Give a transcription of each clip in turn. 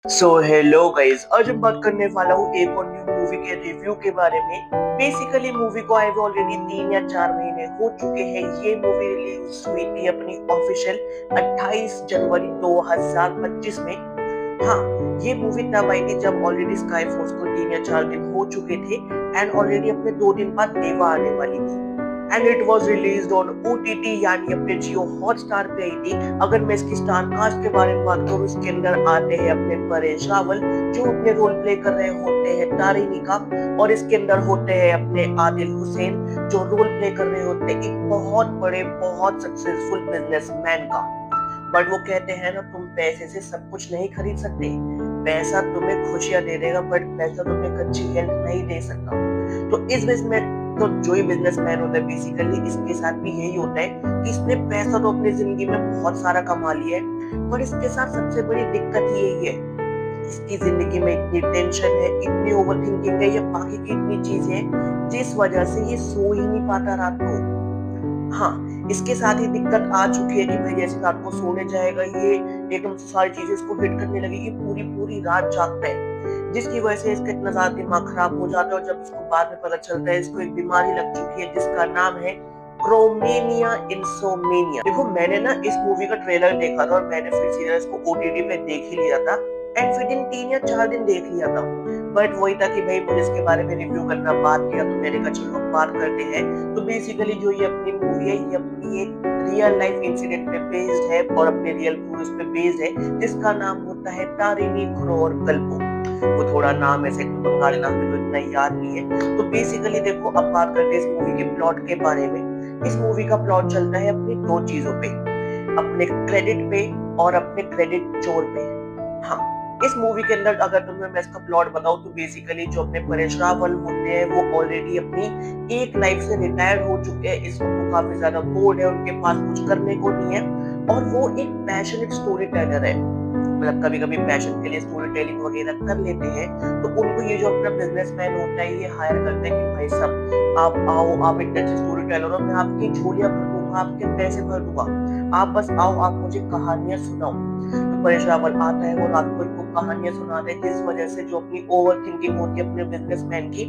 So hello guys, आज मैं बात करने वाला हूँ एक और न्यू मूवी के रिव्यू के बारे में। बेसिकली मूवी को आए हुए ऑलरेडी 3 या 4 महीने हो चुके हैं। ये मूवी रिलीज हुई थी अपनी ऑफिशियल 28 जनवरी 2025 में। हाँ, ये मूवी तब आई थी जब ऑलरेडी स्काई फोर्स को 3 या 4 दिन हो चुके थे एंड ऑलरेडी अपने 2 दिन बाद देवा आने वाली थी। And it was release on OTT यानी अपने जियो हॉटस्टार पे आई थी। अगर मैं इसकी स्टार कास्ट के बारे में बात करूँ, इसके अंदर आते हैं अपने परेश रावल जो अपने रोल प्ले कर रहे होते हैं तारिणी का, और इसके अंदर होते हैं अपने आदिल हुसैन जो रोल प्ले कर रहे होते हैं एक बहुत बड़े बहुत सक्सेसफुल बिजनेसमैन का। बट वो कहते हैं ना, तुम पैसे से सब कुछ नहीं खरीद सकते। पैसा तुम्हें खुशियां दे देगा बट पैसा तुम्हें एक अच्छी हेल्थ नहीं दे सकता। तो इस बिजनेस तो जो ही बिजनेसमैन होता है बेसिकली इसके साथ भी यही होता है कि इसने पैसा तो अपनी जिंदगी में बहुत सारा कमा लिया है, पर इसके साथ सबसे बड़ी दिक्कत यही है, इसकी जिंदगी में इतनी टेंशन है, इतनी ओवर थिंकिंग है या बाकी की इतनी चीजें हैं जिस वजह से ये सो ही नहीं पाता रात को। हाँ, इसके साथ ही दिक्कत आ चुकी है कि भाई जैसे रात को सोने जाएगा ये एकदम से सारी चीजें इसको हिट करने लगेगी, पूरी पूरी रात जागता है, जिसकी वजह से इसका इतना ज्यादा दिमाग खराब हो जाता है। और जब इसको बाद में पता चलता है इसको एक बीमारी लग चुकी है जिसका नाम है क्रोमेनिया इंसोमेनिया। देखो, मैंने ना इस मूवी का ट्रेलर देखा था और मैंने फिर सीधा इसको OTT पे देख ही लिया था एंड फिर इन 3 या 4 दिन देख लिया था। बट वही था कि भाई मुझे इसके बारे में रिव्यू करना बात किया तो मैंने कहा चलो बात करते हैं। तो बेसिकली जो ये अपनी मूवी है ये अपनी एक रियल लाइफ इंसिडेंट पे बेस्ड है और अपने रियल पुरुष पे बेस्ड है जिसका नाम होता है तारिणी खुरोर गल्पो। वो थोड़ा नाम ऐसे बंगाली नाम है तो इतना याद नहीं है। तो बेसिकली देखो, अब बात करते हैं इस मूवी के प्लॉट के बारे में। इस मूवी का प्लॉट चलता है अपनी 2 चीजों पे, अपने क्रेडिट पे और अपने क्रेडिट चोर पे। हाँ, इस मूवी के अंदर अगर तुम्हें मैं इसका प्लॉट बताऊं तो बेसिकली जो अपने परेश रावल होते हैं वो ऑलरेडी अपनी एक लाइफ से रिटायर्ड हो चुके हैं। इस वक्त वो काफी ज्यादा बोर्ड है, उनके पास कुछ करने को नहीं है और वो एक पैशनेट स्टोरी टेलर है। मतलब कभी कभी पैशन के लिए स्टोरी टेलिंग वगैरह कर लेते हैं। तो उनको ये जो अपना बिजनेसमैन होता है ये हायर करता है कि भाई साहब आप आओ, आप एक अच्छे स्टोरी टेलर हो, मैं आपकी झोलियां भर दूंगा, आपके पैसे भर दूंगा, आप बस आओ, आप मुझे कहानियां सुनाओ। तो परेश रावल आता है, वो रात को इनको कहानियां सुनाते हैं जिस वजह से जो अपनी ओवर थिंकिंग होती है अपने बिजनेसमैन की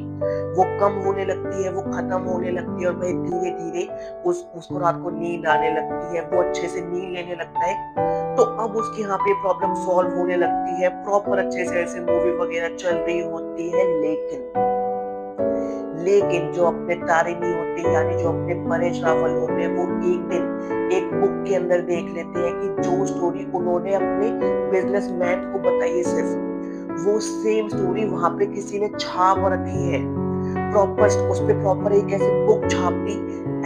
वो कम होने लगती है, वो खत्म होने लगती है और भाई धीरे धीरे उसको रात को नींद आने लगती है, वो अच्छे से नींद लेने लगता है। तो अब उसकी यहाँ पे प्रॉब्लम सॉल्व होने लगती है, प्रॉपर अच्छे से ऐसे मूवी वगैरह चल रही होती है। लेकिन जो अपने तारिणी होते हैं यानी जो अपने परेश रावल होते हैं वो एक दिन एक बुक के अंदर देख लेते हैं कि जो स्टोरी उन्होंने अपने बिजनेसमैन को बताई है सिर्फ वो सेम स्टोरी वहां पे किसी ने छाप रखी है। प्रॉपर उस पे प्रॉपर एक ऐसी बुक छाप दी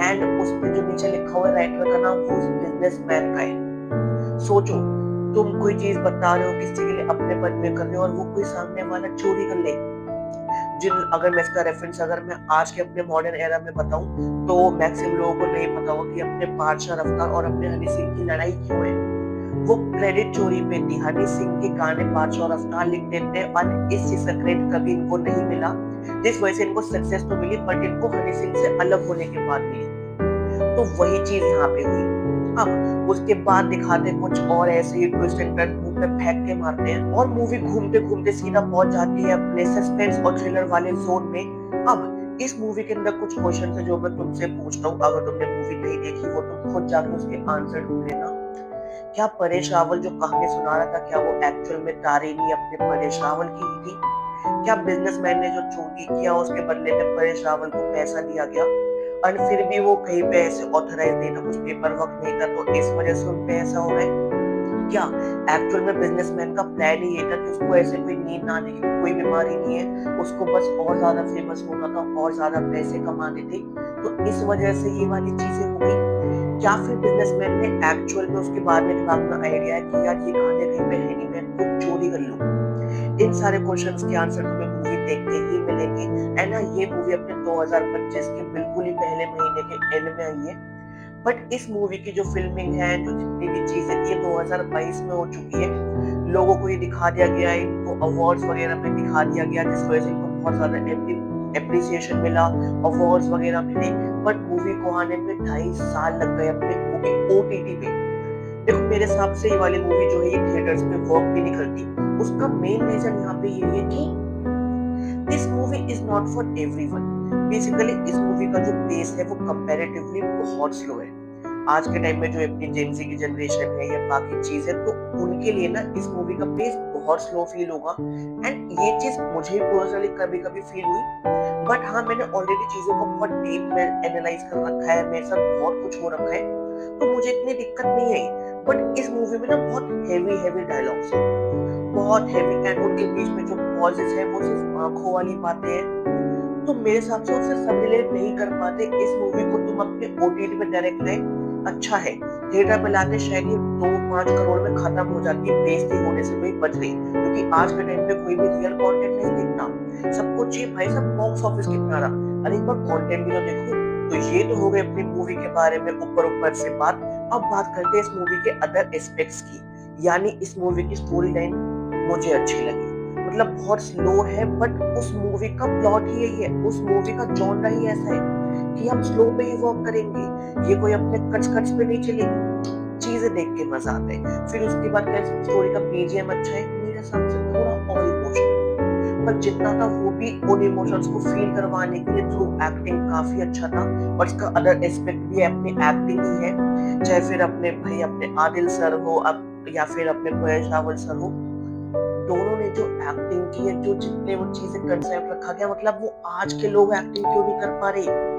एंड उस पे जो नीचे लिखा हुआ है राइटर का नाम वो उस बिजनेसमैन का है। सोचो, तुम कोई चीज बता रहे हो किसी के लिए अपने मन में कर रहे हो और वो कोई सामने वाला चोरी कर ले। जिन अगर मैं इसका रेफरेंस अगर मैं आज के अपने मॉडर्न एरा में बताऊं तो मैक्सिमम लोगों को नहीं पता होगा कि अपने बादशाह रफ्तार और अपने हनी सिंह की लड़ाई क्यों है। वो क्रेडिट चोरी पे थी। हनी सिंह के गाने बादशाह रफ्तार लिख देते और इस चीज का क्रेडिट कभी इनको नहीं मिला, जिस वजह से इनको सक्सेस तो मिली बट इनको हनी सिंह से अलग होने के बाद मिली। तो वही चीज यहाँ पे हुई। अब उसके बाद दिखाते कुछ और ऐसे ही ट्विस्ट एंड टर्न मुंह पे फेंक के मारते हैं और मूवी घूमते घूमते सीधा पहुंच जाती है अपने सस्पेंस और थ्रिलर वाले जोन में। अब इस मूवी के अंदर कुछ क्वेश्चन है जो मैं तुमसे पूछता हूँ, अगर तुमने मूवी नहीं देखी वो तुम खुद जाकर उसके आंसर ढूंढ लेना। क्या परेश रावल जो कहानी सुना रहा था क्या वो एक्चुअल में तारिणी अपने परेश रावल की ही थी? क्या बिजनेसमैन ने जो चोरी किया उसके बदले में परेश रावल को पैसा दिया गया और फिर भी वो कहीं पे ऐसे ऑथराइज नहीं था, कुछ पेपर वर्क नहीं था तो इस वजह से उन पे ऐसा हो गया? क्या एक्चुअल में बिजनेसमैन का प्लान ही ये था कि उसको ऐसे कोई नींद ना आने की कोई बीमारी नहीं है, उसको बस और ज्यादा फेमस होना था और ज्यादा पैसे कमाने थे, तो इस वजह से ये वाली चीजें हो गई? क्या फिर बिजनेसमैन ने एक्चुअल में उसके बाद में दिमाग में आइडिया है कि यार ये कहानी कहीं पे है नहीं, मैं खुद चोरी कर लूं? इन सारे क्वेश्चंस के आंसर तुम्हें मूवी देखते ही मिलेंगे। एंड ना, ये मूवी अपने 2025 के बिल्कुल ही पहले महीने के एंड में आई है। बट इस मूवी की जो फिल्मिंग है, जो जितनी भी चीजें थी 2022 में हो चुकी है। लोगों को ये दिखा दिया गया है, इनको अवार्ड्स वगैरह में दिखा दिया गया जिस वजह से इनको बहुत ज्यादा एप्रिसिएशन मिला, अवार्ड्स वगैरह मिले। बट मूवी को आने में 2.5 साल लग गए अपने मूवी OTT पे। देखो, मेरे हिसाब से ये वाली मूवी जो है ये थिएटर्स में वर्क भी नहीं करती। उसका मेन रीजन यहाँ पे यही है कि this movie is not for everyone. Basically इस मूवी का जो पेस है वो कंपैरेटिवली बहुत स्लो है। आज के टाइम में जो अपनी जेनजी की जनरेशन है या बाकी चीजें, तो उनके लिए ना इस मूवी का पेस बहुत स्लो फील होगा। एंड ये चीज मुझे पर्सनली कभी कभी फील हुई, बट हाँ, मैंने ऑलरेडी चीजों को बहुत डीप में एनालाइज कर रखा है, मेरे साथ बहुत कुछ हो रखा है, तो मुझे इतनी दिक्कत नहीं आई। बट इस मूवी में ना बहुत हेवी हेवी डायलॉग्स है, बहुत हेवी, एंड उनके बीच में जो पॉजेस है वो सिर्फ आंखों वाली बातें हैं। तो मेरे हिसाब से उसे सब रिलेट नहीं कर पाते। इस मूवी को तुम अपने ओटीटी पे डायरेक्ट लाए, अच्छा है, थिएटर में लाते शायद ये 2-5 करोड़ में खत्म हो जाती, बेइज्जती होने से कोई बच गई, क्योंकि आज के टाइम पे कोई भी रियल कंटेंट नहीं देखता, सबको चाहिए भाई सब बॉक्स ऑफिस कितना रहा, अरे एक बार कंटेंट भी तो देखो। तो ये तो हो गए अपनी मूवी के बारे में ऊपर ऊपर से बात। अब बात करते हैं इस मूवी के अदर एस्पेक्ट्स की। यानी इस मूवी की स्टोरी लाइन मुझे अच्छी लगी, मतलब बहुत स्लो है, बट उस मूवी का प्लॉट ही यही है, उस मूवी का जॉनरा ही ऐसा है कि हम स्लो पे ही वॉक करेंगे, ये कोई अपने कच कच पे नहीं चलेगी, चीजें देख के मजा आता है। फिर उसके बाद क्या स्टोरी का बीजीएम अच्छा है, मेरे हिसाब से थोड़ा और इमोशनल, पर जितना था वो भी उन इमोशंस को फील करवाने के लिए थ्रू एक्टिंग काफी अच्छा था। और इसका अदर एस्पेक्ट भी अपनी एक्टिंग ही है, चाहे फिर अपने भाई अपने आदिल सर हो अब या फिर अपने परेश रावल सर हो, दोनों ने जो एक्टिंग की है, जो जितने वो चीजें कंसेप्ट रखा गया, मतलब वो आज के लोग एक्टिंग क्यों नहीं कर पा रहे,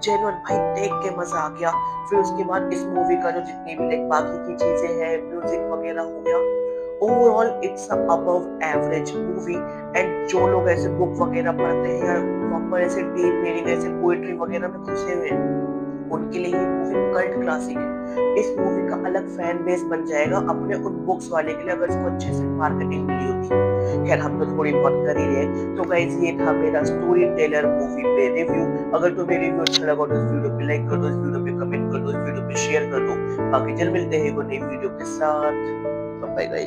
जेन्युइन भाई देख के मजा आ गया। फिर उसके बाद इस मूवी का जो जितनी भी लाइक बाकी की चीजें हैं, म्यूजिक वगैरह हो गया, overall it's a above average movie. And जो लोग ऐसे बुक वगैरह पढ़ते हैं या प्रॉपर ऐसे डीप मीनिंग ऐसे पोएट्री वगैरह में घुसे हुए हैं, उनके लिए ये मूवी कल्ट क्लासिक है। इस मूवी का अलग फैन बेस बन जाएगा अपने उन बुक्स वाले के लिए, अगर इसको अच्छे से मार्केटिंग मिली होती। खैर हम तो थोड़ी बहुत कर ही रहे। तो गाइस ये था मेरा स्टोरी टेलर मूवी पे रिव्यू। अगर तुम्हें रिव्यू अच्छा लगा तो इस वीडियो पे लाइक कर दो, इस वीडियो पे कमेंट कर दो, इस वीडियो पे शेयर कर दो। बाकी जल्द मिलते हैं एक नई वीडियो के साथ। Bye guys.